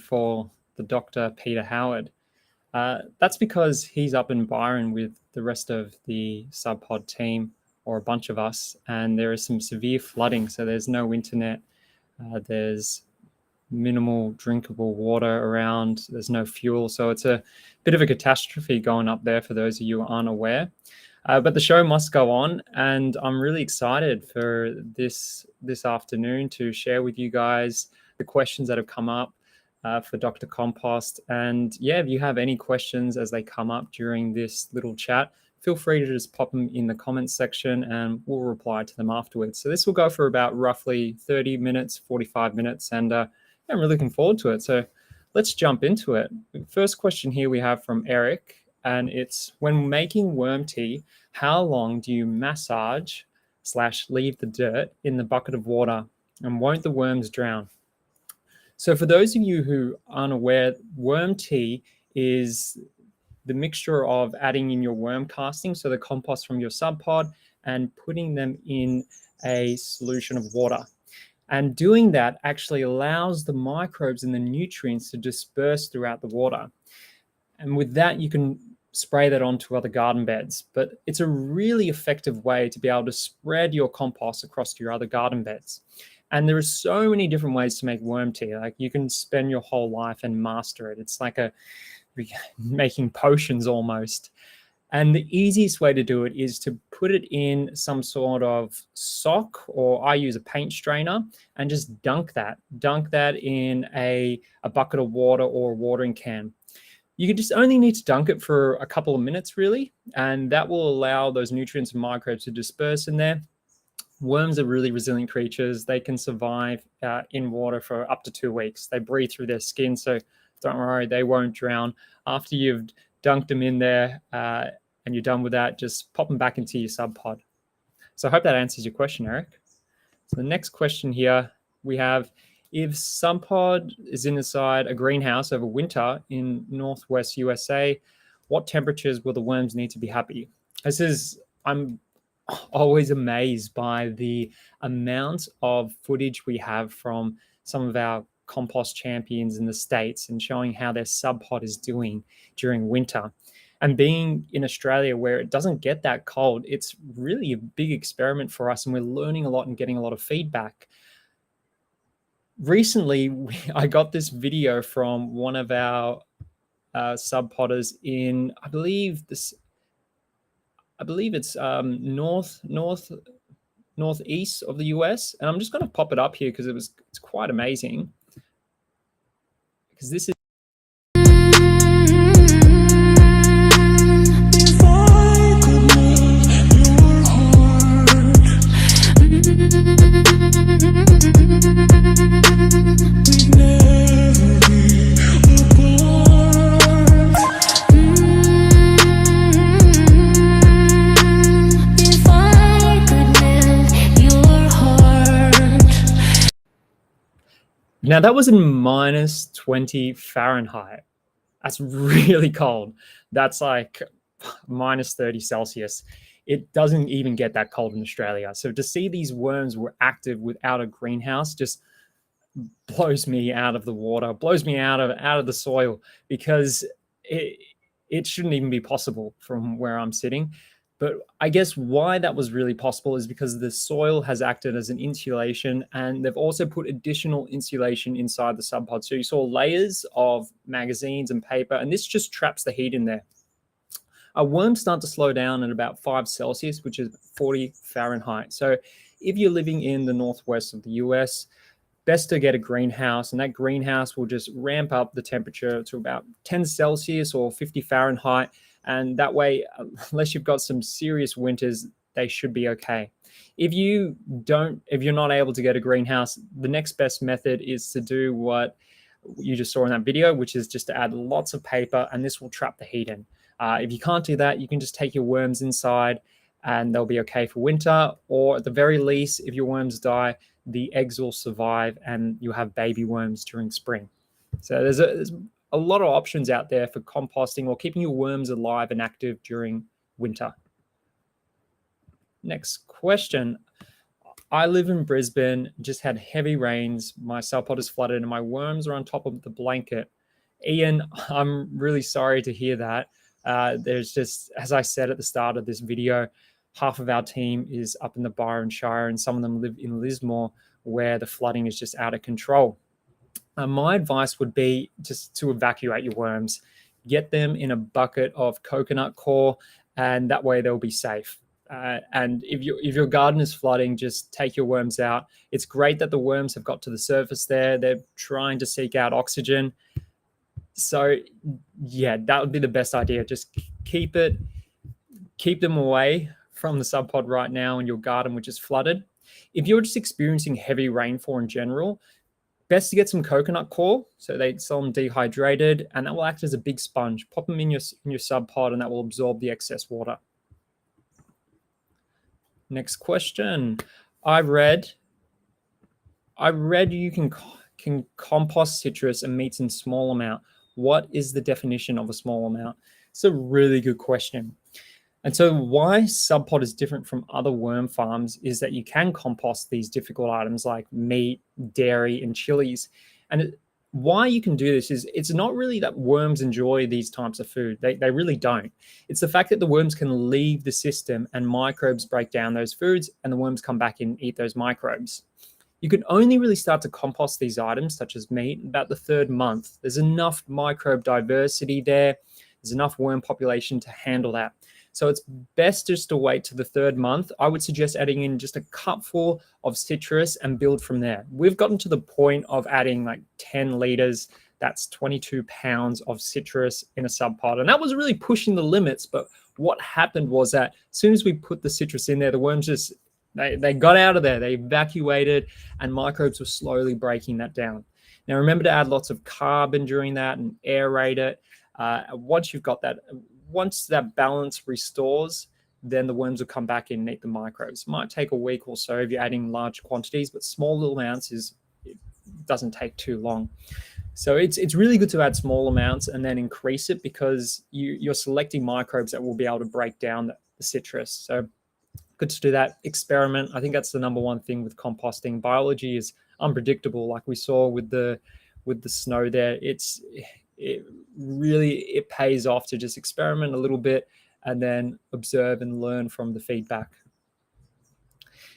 for the Dr. Peter Howard. That's because he's up in Byron with the rest of the Subpod team, or a bunch of us, and there is some severe flooding. So there's no internet, there's minimal drinkable water around, there's no fuel. So it's a bit of a catastrophe going up there for those of you who aren't aware. But the show must go on, and I'm really excited for this afternoon to share with you guys the questions that have come up for Dr. Compost. And yeah, if you have any questions as they come up during this little chat, feel free to just pop them in the comments section and we'll reply to them afterwards. So this will go for about roughly 30 minutes, 45 minutes, and I'm really looking forward to it. So let's jump into it. First question here we have from Eric, and it's, when making worm tea, how long do you massage / leave the dirt in the bucket of water, and won't the worms drown? So for those of you who aren't aware, worm tea is the mixture of adding in your worm casting, so the compost from your Subpod, and putting them in a solution of water. And doing that actually allows the microbes and the nutrients to disperse throughout the water. And with that, you can spray that onto other garden beds. But it's a really effective way to be able to spread your compost across your other garden beds. And there are so many different ways to make worm tea. Like, you can spend your whole life and master it. It's like making potions almost. And the easiest way to do it is to put it in some sort of sock, or I use a paint strainer, and just dunk that in a bucket of water or a watering can. You just only need to dunk it for a couple of minutes, really, and that will allow those nutrients and microbes to disperse in there. Worms are really resilient creatures. They can survive in water for up to 2 weeks. They breathe through their skin, so don't worry, they won't drown. After you've dunked them in there and you're done with that, just pop them back into your Subpod. So I hope that answers your question, Eric. So the next question here we have, if Subpod is inside a greenhouse over winter in Northwest USA, what temperatures will the worms need to be happy? I'm always amazed by the amount of footage we have from some of our compost champions in the States and showing how their Subpod is doing during winter. And being in Australia where it doesn't get that cold, it's really a big experiment for us, and we're learning a lot and getting a lot of feedback. Recently, I got this video from one of our Subpodders in, I believe it's northeast of the US, and I'm just going to pop it up here because it's quite amazing. Because this is now, that was in -20 Fahrenheit. That's really cold. That's like -30 Celsius. It doesn't even get that cold in Australia. So to see these worms were active without a greenhouse just blows me out of the water, blows me out of the soil, because it shouldn't even be possible from where I'm sitting. But I guess why that was really possible is because the soil has acted as an insulation, and they've also put additional insulation inside the Subpod. So you saw layers of magazines and paper, and this just traps the heat in there. Worms start to slow down at about 5 Celsius, which is 40 Fahrenheit. So if you're living in the northwest of the US, best to get a greenhouse, and that greenhouse will just ramp up the temperature to about 10 Celsius or 50 Fahrenheit. And that way, unless you've got some serious winters, they should be okay. If you're not able to get a greenhouse, the next best method is to do what you just saw in that video, which is just to add lots of paper, and this will trap the heat in. If you can't do that, you can just take your worms inside and they'll be okay for winter, or at the very least, if your worms die, the eggs will survive and you'll have baby worms during spring. So there's a lot of options out there for composting or keeping your worms alive and active during winter. Next question. I live in Brisbane, just had heavy rains. My Subpod is flooded and my worms are on top of the blanket. Ian, I'm really sorry to hear that. There's just, as I said at the start of this video, half of our team is up in the Byron Shire and some of them live in Lismore, where the flooding is just out of control. My advice would be just to evacuate your worms. Get them in a bucket of coconut coir, and that way they'll be safe. And if your garden is flooding, just take your worms out. It's great that the worms have got to the surface there. They're trying to seek out oxygen. So yeah, that would be the best idea. Just keep them away from the Subpod right now in your garden, which is flooded. If you're just experiencing heavy rainfall in general, best to get some coconut coir. So they sell them dehydrated, and that will act as a big sponge. Pop them in your Subpod, and that will absorb the excess water. Next question. I read you can compost citrus and meats in small amount. What is the definition of a small amount? It's a really good question. And so why Subpod is different from other worm farms is that you can compost these difficult items like meat, dairy, and chilies. And why you can do this is it's not really that worms enjoy these types of food. They really don't. It's the fact that the worms can leave the system and microbes break down those foods and the worms come back and eat those microbes. You can only really start to compost these items, such as meat, about the third month. There's enough microbe diversity there. There's enough worm population to handle that. So it's best just to wait to the third month. I would suggest adding in just a cupful of citrus and build from there. We've gotten to the point of adding like 10 liters. That's 22 pounds of citrus in a Subpod. And that was really pushing the limits. But what happened was that as soon as we put the citrus in there, the worms just, they got out of there. They evacuated and microbes were slowly breaking that down. Now, remember to add lots of carbon during that and aerate it. Once you've got that, once that balance restores, then the worms will come back in and eat the microbes. It might take a week or so if you're adding large quantities, but small little amounts it doesn't take too long. So it's really good to add small amounts and then increase it because you're selecting microbes that will be able to break down the citrus. So good to do that experiment. I think that's the number one thing with composting. Biology is unpredictable, like we saw with the snow there. It really pays off to just experiment a little bit and then observe and learn from the feedback.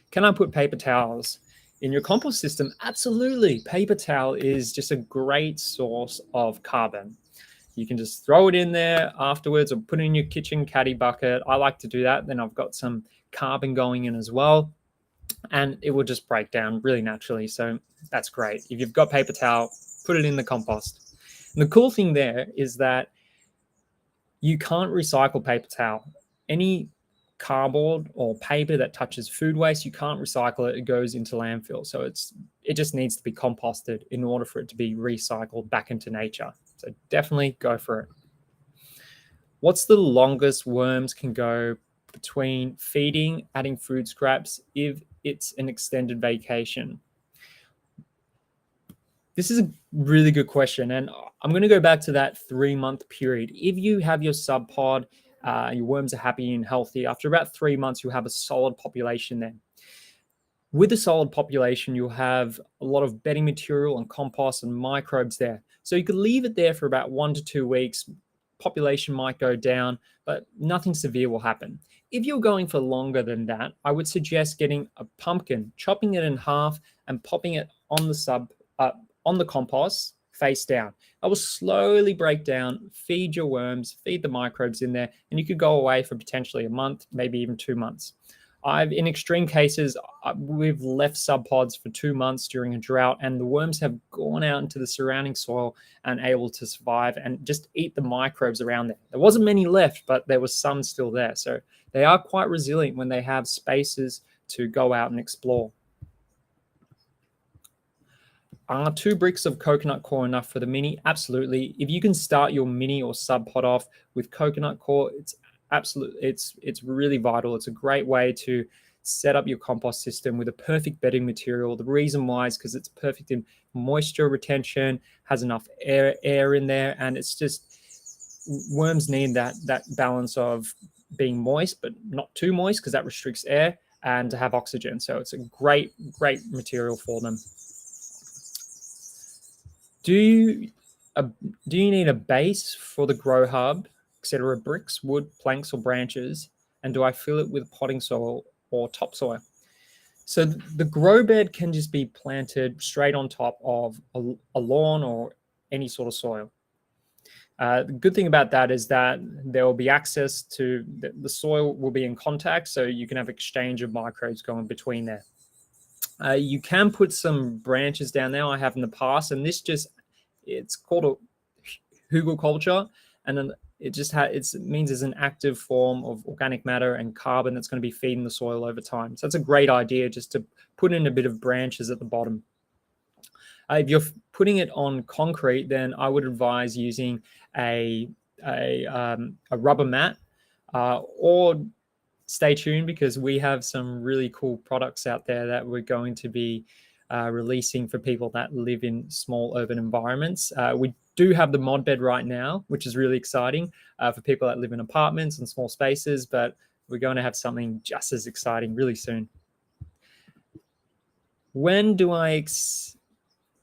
Can I put paper towels in your compost system? Absolutely. Paper towel is just a great source of carbon. You can just throw it in there afterwards or put it in your kitchen caddy bucket. I like to do that. Then I've got some carbon going in as well, and it will just break down really naturally. So that's great. If you've got paper towel, put it in the compost. And the cool thing there is that you can't recycle paper towel. Any cardboard or paper that touches food waste, you can't recycle it. It goes into landfill. So it just needs to be composted in order for it to be recycled back into nature. So definitely go for it. What's the longest worms can go between feeding, adding food scraps if it's an extended vacation? This is a really good question, and I'm going to go back to that 3-month period. If you have your Subpod, your worms are happy and healthy, after about 3 months, you'll have a solid population there. With a solid population, you'll have a lot of bedding material and compost and microbes there. So you could leave it there for about 1 to 2 weeks. Population might go down, but nothing severe will happen. If you're going for longer than that, I would suggest getting a pumpkin, chopping it in half and popping it on the compost face down. I will slowly break down, feed your worms, feed the microbes in there, and you could go away for potentially a month, maybe even 2 months. In extreme cases, we've left Subpods for 2 months during a drought, and the worms have gone out into the surrounding soil and able to survive and just eat the microbes around there. There wasn't many left, but there was some still there. So they are quite resilient when they have spaces to go out and explore. Are 2 bricks of coconut coir enough for the mini? Absolutely. If you can start your mini or Subpod off with coconut coir, it's really vital. It's a great way to set up your compost system with a perfect bedding material. The reason why is because it's perfect in moisture retention, has enough air in there, and it's just worms need that balance of being moist but not too moist because that restricts air, and to have oxygen. So it's a great material for them. Do you need a base for the grow hub, etc., bricks, wood, planks, or branches? And do I fill it with potting soil or topsoil? So the grow bed can just be planted straight on top of a lawn or any sort of soil. The good thing about that is that there will be access to the soil will be in contact, so you can have exchange of microbes going between there. You can put some branches down there. I have in the past, and it's called a hugelkultur, and then it means it's an active form of organic matter and carbon that's going to be feeding the soil over time. So that's a great idea, just to put in a bit of branches at the bottom. If you're putting it on concrete, then I would advise using a rubber mat, or stay tuned, because we have some really cool products out there that we're going to be releasing for people that live in small urban environments. We do have the mod bed right now, which is really exciting for people that live in apartments and small spaces, but we're going to have something just as exciting really soon. When do I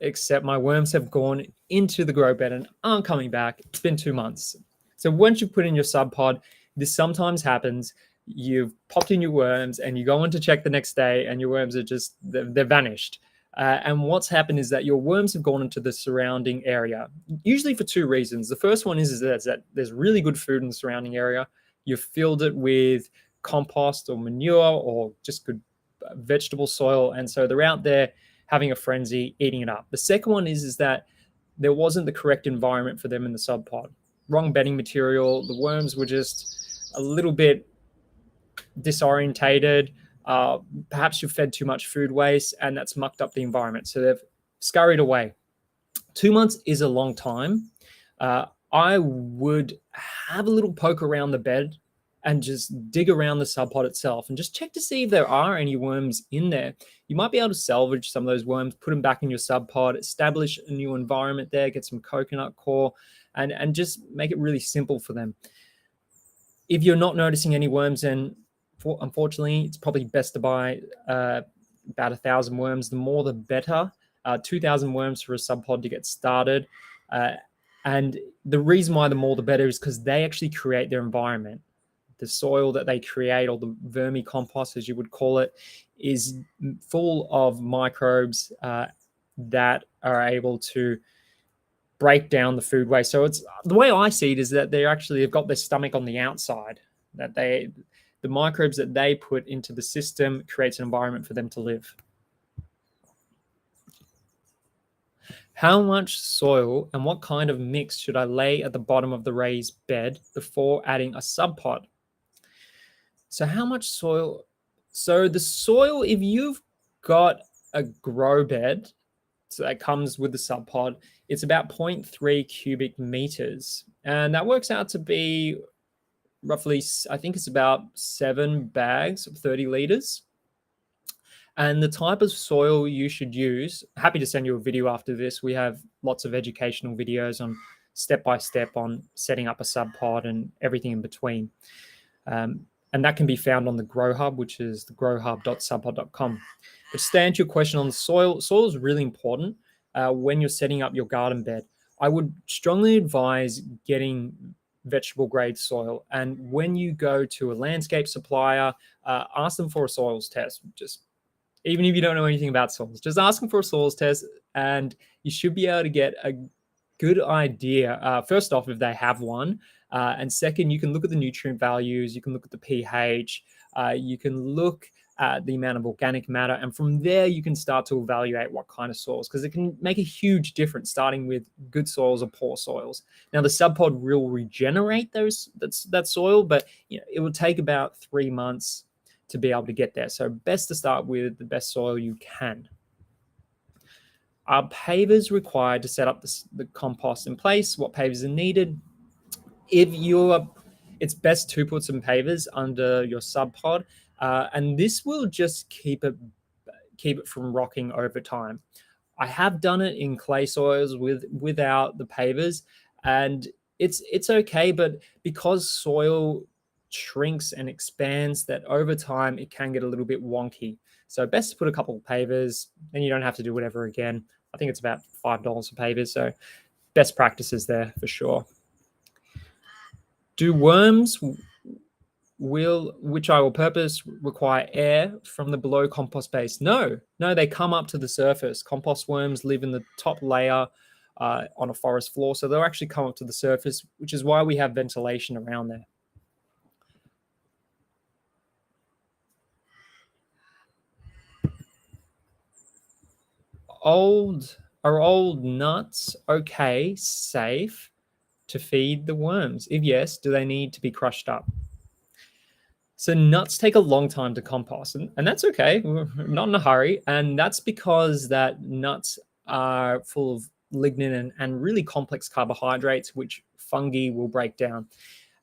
except my worms have gone into the grow bed and aren't coming back? It's been 2 months. So once you put in your Subpod, this sometimes happens. You've popped in your worms and you go on to check the next day and your worms are they're vanished. And what's happened is that your worms have gone into the surrounding area, usually for 2 reasons. The first one is that there's really good food in the surrounding area. You've filled it with compost or manure or just good vegetable soil. And so they're out there having a frenzy, eating it up. The second one is that there wasn't the correct environment for them in the Subpod. Wrong bedding material. The worms were just a little bit disorientated. Perhaps you've fed too much food waste and that's mucked up the environment. So they've scurried away. 2 months is a long time. I would have a little poke around the bed and just dig around the Subpod itself and just check to see if there are any worms in there. You might be able to salvage some of those worms, put them back in your Subpod, establish a new environment there, get some coconut coir, and just make it really simple for them. If you're not noticing any worms, then unfortunately, it's probably best to buy about 1,000 worms. The more, the better. 2,000 worms for a Subpod to get started. And the reason why the more, the better is because they actually create their environment. The soil that they create, or the vermicompost, as you would call it, is full of microbes that are able to break down the food waste. So it's the way I see it is that they've got their stomach on the outside, that the microbes that they put into the system creates an environment for them to live. How much soil and what kind of mix should I lay at the bottom of the raised bed before adding a Subpod? So how much soil? So the soil, if you've got a grow bed, so that comes with the Subpod, it's about 0.3 cubic meters. And that works out to be roughly, I think it's about 7 bags of 30 liters. And the type of soil you should use, happy to send you a video after this. We have lots of educational videos on step-by-step on setting up a Subpod and everything in between. And that can be found on the Grow Hub, which is the growhub.subpod.com. But to answer your question on the soil, soil is really important when you're setting up your garden bed. I would strongly advise getting vegetable grade soil. And when you go to a landscape supplier, ask them for a soils test. Just even if you don't know anything about soils, just ask them for a soils test and you should be able to get a good idea. First off, if they have one. And second, you can look at the nutrient values, you can look at the pH, you can look at the amount of organic matter, and from there you can start to evaluate what kind of soils, because it can make a huge difference starting with good soils or poor soils. Now the Subpod will regenerate that soil, but it will take about 3 months to be able to get there. So best to start with the best soil you can. Are pavers required to set up the compost in place? What pavers are needed? It's best to put some pavers under your Subpod, and this will just keep it from rocking over time. I have done it in clay soils without the pavers, and it's okay, but because soil shrinks and expands that over time it can get a little bit wonky. So best to put a couple of pavers, and you don't have to do whatever again. I think it's about $5 for pavers. So best practices there for sure. Do worms which I will purpose require air from the below compost base? No, they come up to the surface. Compost worms live in the top layer on a forest floor, so they'll actually come up to the surface, which is why we have ventilation around there. Are old nuts okay, safe to feed the worms? If yes, do they need to be crushed up? So nuts take a long time to compost, and that's okay. We're not in a hurry, and that's because that nuts are full of lignin and really complex carbohydrates, which fungi will break down.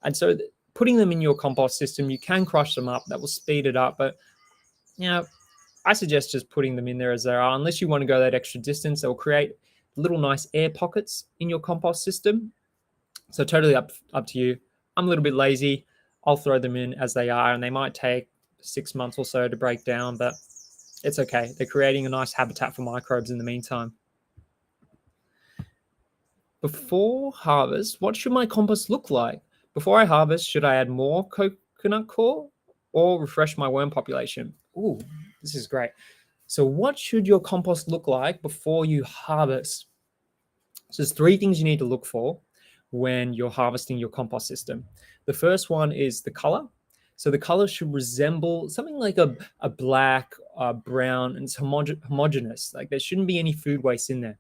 And so putting them in your compost system, you can crush them up. That will speed it up, but I suggest just putting them in there as they are, unless you want to go that extra distance. They'll create little nice air pockets in your compost system. So totally up to you. I'm a little bit lazy. I'll throw them in as they are, and they might take 6 months or so to break down, but it's okay. They're creating a nice habitat for microbes in the meantime. Before harvest, what should my compost look like? Before I harvest, should I add more coconut coir or refresh my worm population? Ooh, this is great. So what should your compost look like before you harvest? So there's 3 things you need to look for when you're harvesting your compost system. The first one is the color. So the color should resemble something like a black, brown, and it's homogeneous. Like there shouldn't be any food waste in there.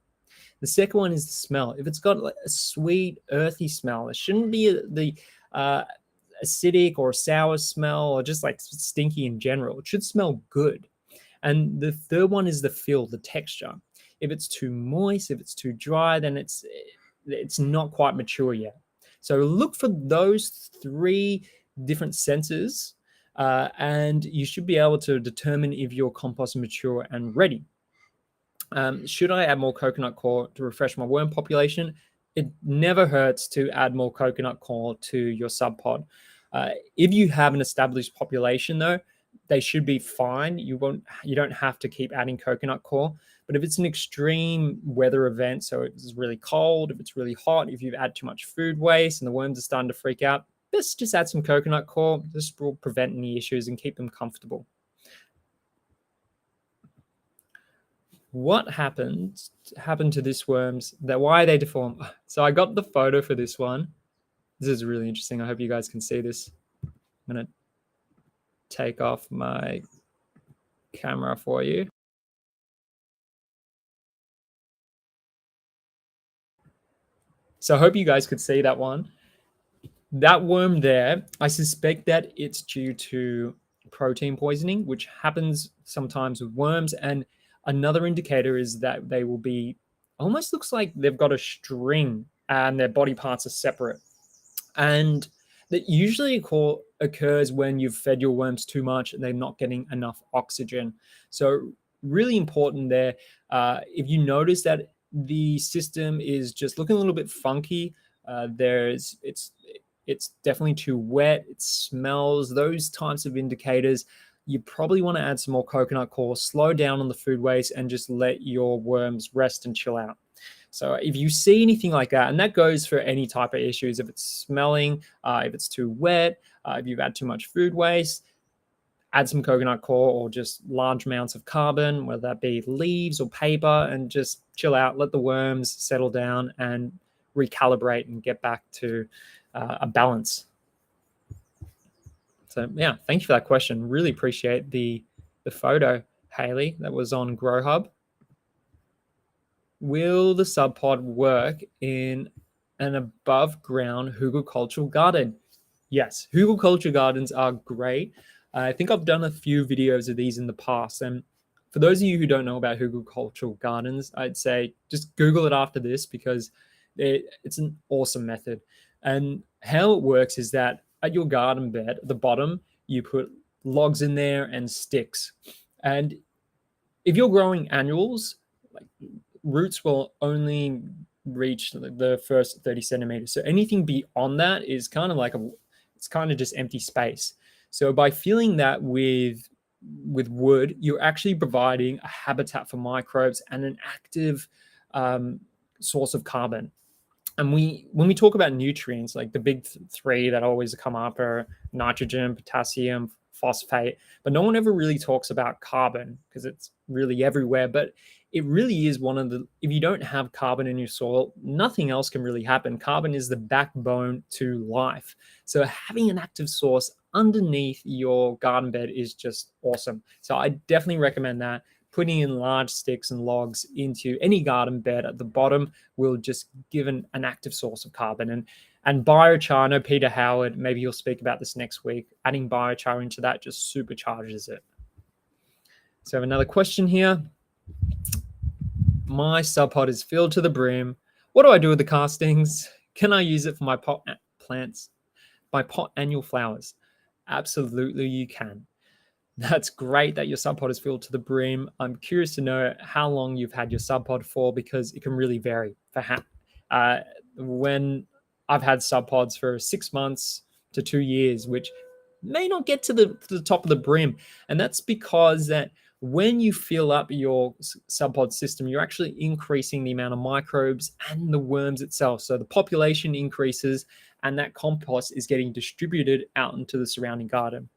The second one is the smell. If it's got like a sweet, earthy smell, it shouldn't be the acidic or sour smell or just like stinky in general. It should smell good. And the third one is the feel, the texture. If it's too moist, if it's too dry, then it's not quite mature yet. So look for those 3 different senses, and you should be able to determine if your compost is mature and ready. Should I add more coconut coir to refresh my worm population? It never hurts to add more coconut coir to your subpod. If you have an established population, though, they should be fine. You don't have to keep adding coconut coir. But if it's an extreme weather event, so it's really cold, if it's really hot, if you've had too much food waste and the worms are starting to freak out, best just add some coconut coir. This will prevent any issues and keep them comfortable. What happened to this worms? Why they deform? So I got the photo for this one. This is really interesting. I hope you guys can see this. I'm going to take off my camera for you. So I hope you guys could see that one. That worm there, I suspect that it's due to protein poisoning, which happens sometimes with worms. And another indicator is that they will be, almost looks like they've got a string and their body parts are separate. And that usually occurs when you've fed your worms too much and they're not getting enough oxygen. So really important there. If you notice that the system is just looking a little bit funky, it's definitely too wet, it smells, those types of indicators, you probably want to add some more coconut coir, slow down on the food waste, and just let your worms rest and chill out. So if you see anything like that, and that goes for any type of issues, if it's smelling, if it's too wet, if you've had too much food waste, add some coconut coir or just large amounts of carbon, whether that be leaves or paper, and just chill out, let the worms settle down and recalibrate and get back to a balance. So yeah, thank you for that question. Really appreciate the photo, Haley, that was on GrowHub. Will the Subpod work in an above ground hugelkultur garden? Yes, hugelkultur gardens are great. I think I've done a few videos of these in the past. And for those of you who don't know about hugelkultur gardens, I'd say just Google it after this, because it's an awesome method. And how it works is that at your garden bed, at the bottom, you put logs in there and sticks. And if you're growing annuals, like roots will only reach the first 30 centimeters. So anything beyond that is kind of like it's kind of just empty space. So by filling that with wood, you're actually providing a habitat for microbes and an active source of carbon. And when we talk about nutrients, like the big three that always come up are nitrogen, potassium, phosphate, but no one ever really talks about carbon because it's really everywhere. But it really is one of the, if you don't have carbon in your soil, nothing else can really happen. Carbon is the backbone to life. So having an active source underneath your garden bed is just awesome. So I definitely recommend that. Putting in large sticks and logs into any garden bed at the bottom will just give an active source of carbon. And biochar, I know Peter Howard, maybe he'll speak about this next week, adding biochar into that just supercharges it. So I have another question here. My Subpod is filled to the brim. What do I do with the castings? Can I use it for my pot plants, my pot annual flowers? Absolutely, you can. That's great that your Subpod is filled to the brim. I'm curious to know how long you've had your Subpod for, because it can really vary. When I've had Subpods for 6 months to 2 years, which may not get to the top of the brim. And that's because that when you fill up your Subpod system, you're actually increasing the amount of microbes and the worms itself. So the population increases and that compost is getting distributed out into the surrounding garden.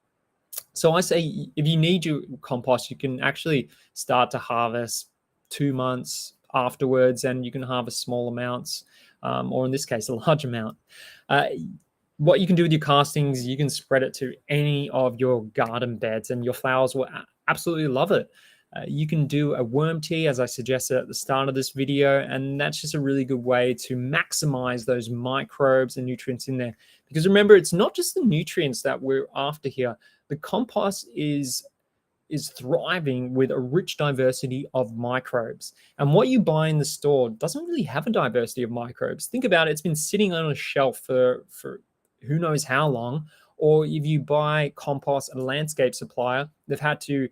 So I say, if you need your compost, you can actually start to harvest 2 months afterwards, and you can harvest small amounts, or in this case, a large amount. What you can do with your castings, you can spread it to any of your garden beds, and your flowers will absolutely love it. You can do a worm tea, as I suggested at the start of this video, and that's just a really good way to maximize those microbes and nutrients in there. Because remember, it's not just the nutrients that we're after here. The compost is thriving with a rich diversity of microbes. And what you buy in the store doesn't really have a diversity of microbes. Think about it, it's been sitting on a shelf for who knows how long. Or if you buy compost at a landscape supplier, they've had to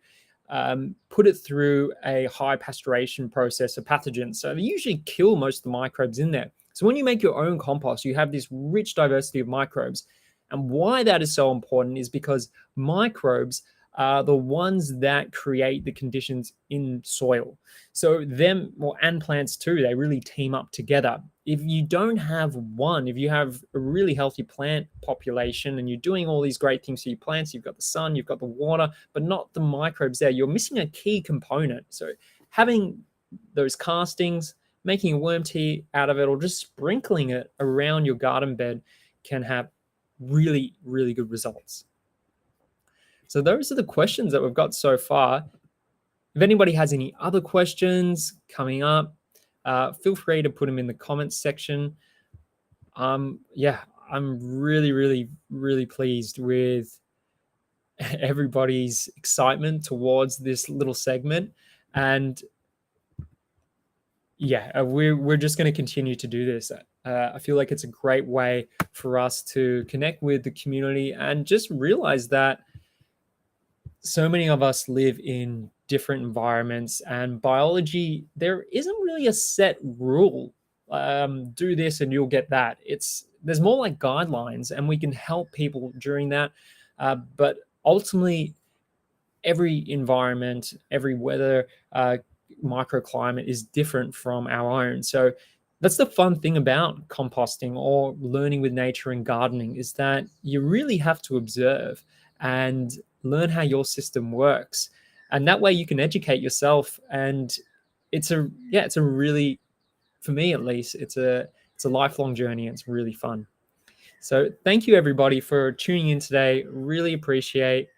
put it through a high pasteurization process of pathogens. So they usually kill most of the microbes in there. So when you make your own compost, you have this rich diversity of microbes. And why that is so important is because microbes are the ones that create the conditions in soil. So them, well, and plants too, they really team up together. If you don't have one, if you have a really healthy plant population and you're doing all these great things for your plants, you've got the sun, you've got the water, but not the microbes there, you're missing a key component. So having those castings, making a worm tea out of it, or just sprinkling it around your garden bed can have really, really good results. So those are the questions that we've got so far. If anybody has any other questions coming up, feel free to put them in the comments section. Yeah, I'm really, really, really pleased with everybody's excitement towards this little segment. And yeah, we're just going to continue to do this. I feel like it's a great way for us to connect with the community and just realize that so many of us live in different environments, and biology, there isn't really a set rule. Do this and you'll get that. There's more like guidelines, and we can help people during that. But ultimately, every environment, every weather, microclimate is different from our own. So that's the fun thing about composting or learning with nature and gardening, is that you really have to observe and learn how your system works. And that way you can educate yourself. And it's a really, for me at least, it's a lifelong journey. It's really fun. So thank you everybody for tuning in today. Really appreciate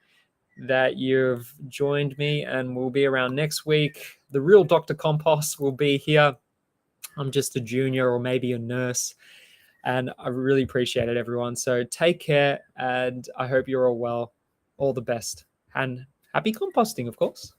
that you've joined me, and we'll be around next week. The real Dr. Compost will be here. I'm just a junior or maybe a nurse, and I really appreciate it, everyone. So take care, and I hope you're all well. All the best, and happy composting, of course.